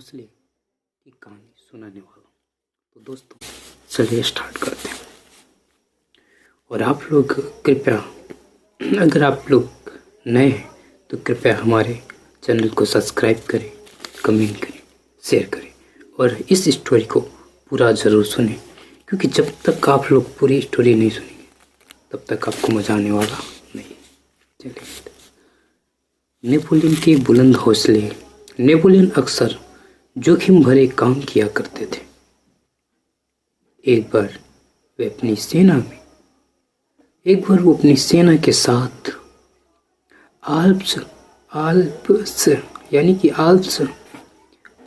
हौसले की कहानी सुनाने वाला हूँ। तो दोस्तों चलिए स्टार्ट करते हैं। और आप लोग कृपया, अगर आप लोग नए हैं तो कृपया हमारे चैनल को सब्सक्राइब करें, कमेंट करें, शेयर करें और इस स्टोरी को पूरा ज़रूर सुनें, क्योंकि जब तक आप लोग पूरी स्टोरी नहीं सुनेंगे तब तक आपको मज़ा आने वाला नहीं। चलिए। नेपोलियन के बुलंद हौसले। नेपोलियन अक्सर जोखिम भरे काम किया करते थे। एक बार वो अपनी सेना के साथ आल्प्स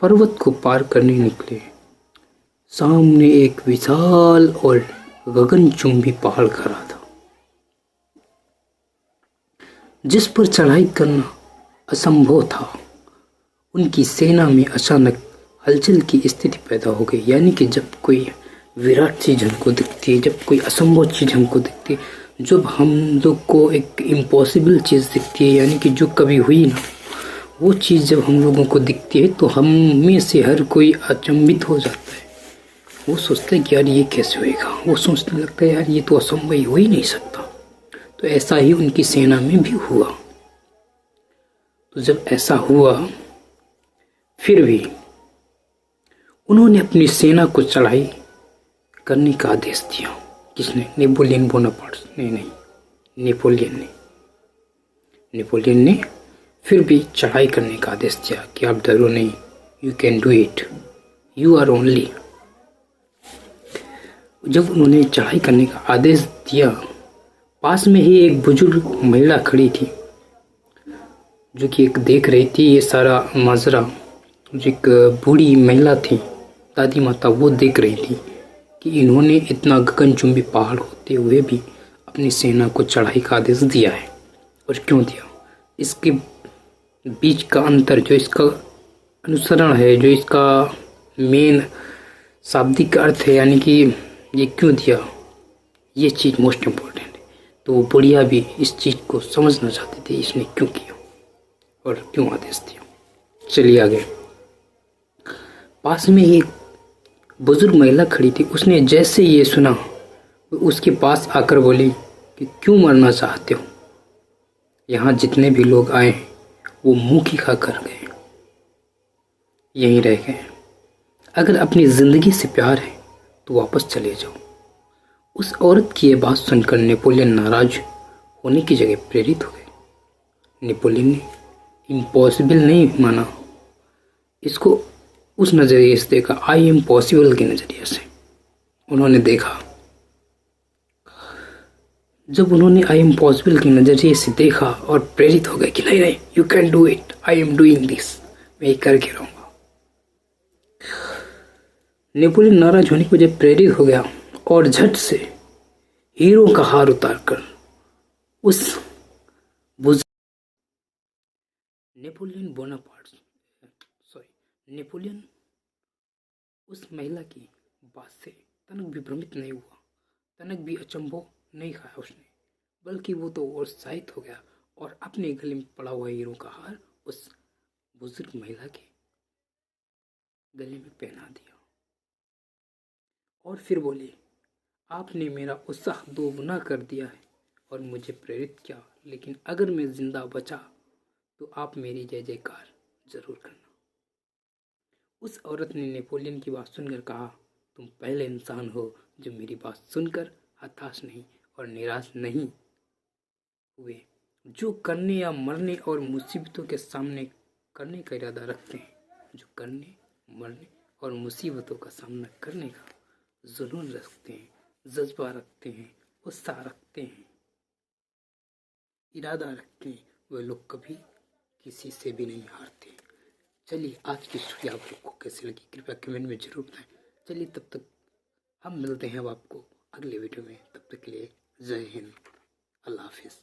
पर्वत को पार करने निकले। सामने एक विशाल और गगनचुंबी पहाड़ खड़ा था, जिस पर चढ़ाई करना असंभव था। उनकी सेना में अचानक हलचल की स्थिति पैदा हो गई। यानी कि जब कोई विराट चीज हमको दिखती है, जब कोई असंभव चीज हमको दिखती है, जब हम लोग को एक इम्पॉसिबल चीज दिखती है, यानी कि जो कभी हुई ना, वो चीज जब हम लोगों को दिखती है तो हम में से हर कोई अचंभित हो जाता है। वो सोचता है कि यार ये कैसे होएगा, वो सोचने लगता है यार ये तो असंभव हो ही नहीं सकता। तो ऐसा ही उनकी सेना में भी हुआ। तो जब ऐसा हुआ, फिर भी उन्होंने अपनी सेना को चढ़ाई करने का आदेश दिया। किसने? नेपोलियन बोनापार्ट ने नहीं, नेपोलियन ने फिर भी चढ़ाई करने का आदेश दिया कि आप डरो नहीं, you can do it, you are only. जब उन्होंने चढ़ाई करने का आदेश दिया, पास में ही एक बुजुर्ग महिला खड़ी थी, जो कि एक देख रही थी ये सारा माजरा। जो एक बूढ़ी महिला थी, दादी माता, वो देख रही थी कि इन्होंने इतना गगनचुंबी पहाड़ होते हुए भी अपनी सेना को चढ़ाई का आदेश दिया है। और क्यों दिया? इसके बीच का अंतर, जो इसका अनुसरण है, जो इसका मेन शाब्दिक अर्थ है, यानी कि ये क्यों दिया, ये चीज़ मोस्ट इम्पोर्टेंट है। तो वो बुढ़िया भी इस चीज़ को समझना चाहती थी, इसने क्यों किया और क्यों आदेश दिया। चलिए आगे। पास में एक बुजुर्ग महिला खड़ी थी। उसने जैसे ये सुना, उसके पास आकर बोली कि क्यों मरना चाहते हो? यहाँ जितने भी लोग आए हैं वो मुंह की खा कर गए, यहीं रह गए। अगर अपनी जिंदगी से प्यार है तो वापस चले जाओ। उस औरत की ये बात सुनकर नेपोलियन नाराज होने की जगह प्रेरित हो गए। नेपोलियन ने इम्पॉसिबल नहीं माना, इसको उस नज़रिए से देखा, आई एम पॉसिबल के नज़रिए से उन्होंने देखा। जब उन्होंने आई एम पॉसिबल के नज़रिए से देखा और प्रेरित हो गए कि नहीं नहीं, you can do it, I am doing this, मैं ये करके रहूँगा। नेपोलियन नाराज होने की वजह प्रेरित हो गया और झट से हीरो का हार उतार कर उस नेपोलियन उस महिला की बात से तनक भी भ्रमित नहीं हुआ, तनक भी अचंभव नहीं खाया उसने, बल्कि वो तो उत्साहित हो गया और अपने गले में पड़ा हुआ हीरो का हार उस बुजुर्ग महिला के गले में पहना दिया और फिर बोले, आपने मेरा उत्साह दोगुना कर दिया है और मुझे प्रेरित किया, लेकिन अगर मैं जिंदा बचा तो आप मेरी जय जयकार जरूर करना। उस औरत ने नेपोलियन की बात सुनकर कहा, तुम पहले इंसान हो जो मेरी बात सुनकर हताश नहीं और निराश नहीं हुए, जो करने या मरने और मुसीबतों के सामने करने का इरादा रखते हैं, जो करने, मरने और मुसीबतों का सामना करने का जुनून रखते हैं, जज्बा रखते हैं, उत्साह रखते हैं, इरादा रखते हैं, वे लोग कभी किसी से भी नहीं हारते। चलिए, आज की स्टोरी आप लोग को कैसी लगी कृपया कमेंट में जरूर बताएं। चलिए, तब तक हम मिलते हैं अब आपको अगले वीडियो में। तब तक के लिए जय हिंद, अल्लाह हाफिज़।